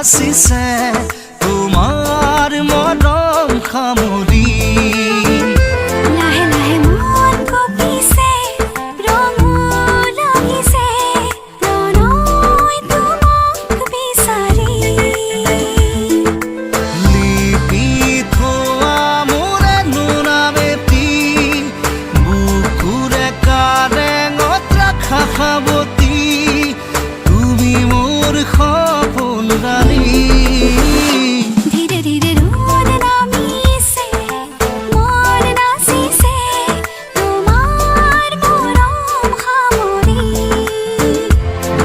নাচিছে তোমাৰ মৰম সামৰি লাহে লাহে মন কঁপিছে ৰঙো লাগিছে প্ৰণয় তোমাক বিচাৰি লিপি থোৱা মোৰে নোনামেতি বুকুৰে কাৰেঙত ৰাখা সাৱতি তুমি মোৰ সপোন ৰাণী ধীৰে ধীৰে ৰ'দ নামিছে মন নাচিছে তোমাৰ মৰম সামৰি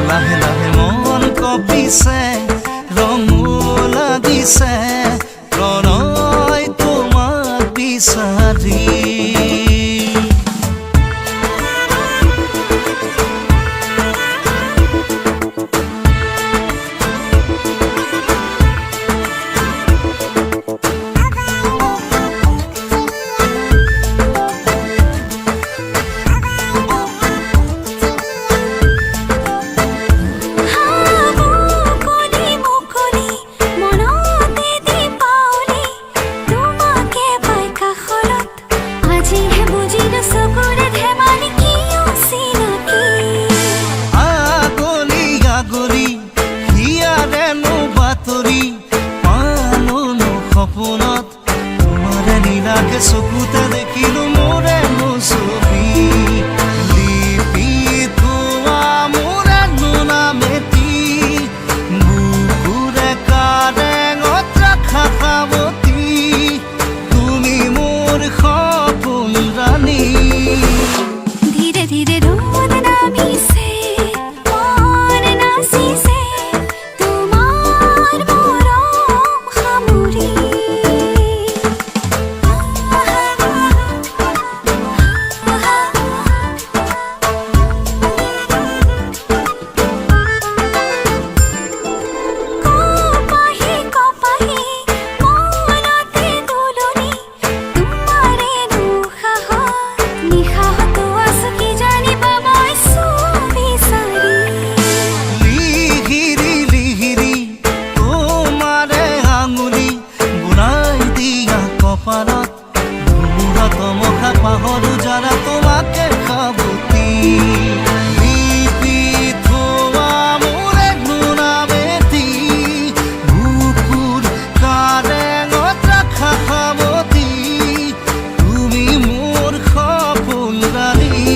লাহে লাহে মন কঁপিছে ৰঙো লাগিছে প্ৰণয় তোমাক বিচাৰি সপোনত তোমাৰে নীলাকে চকুতে দেখিলো মোৰে ছবি লিপি থোৱা মোৰে নোনামেতি বুকুৰে কাৰেঙত ৰাখা সাৱতি তুমি মোৰ সপোন ৰাণী ধীৰে ধীৰে ৰ'দ নামিছে মন নাচিছে তোমাৰ মৰম সামৰি কপাহি কপাহি মনতে দুলনি তোমাৰে দুঃসাহত নিশাহত আছো কি জানিবা মই বিচাৰি লিহিৰি লিহিৰি তোমাৰে আঙুলি বুৰাই দিয়া কপালত ধুমুহা তমসা পাহৰো জানা তোমাকে সাৱতি লিপি থোৱা মোৰে নোনামেতি বুকুৰ কাৰেঙত ৰাখা সাৱতি তুমি মোৰ সপোন ৰাণী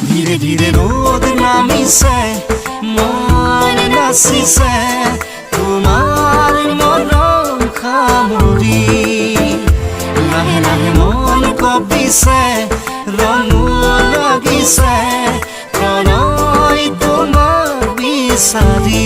ধীৰে ধীৰে ৰ'দ নামিছে মন নাচিছে তোমাৰ মৰম সামৰি লাহে লাহে মন কঁপিছে ৰঙো লাগিছে প্ৰণয় তোমাক বিচাৰি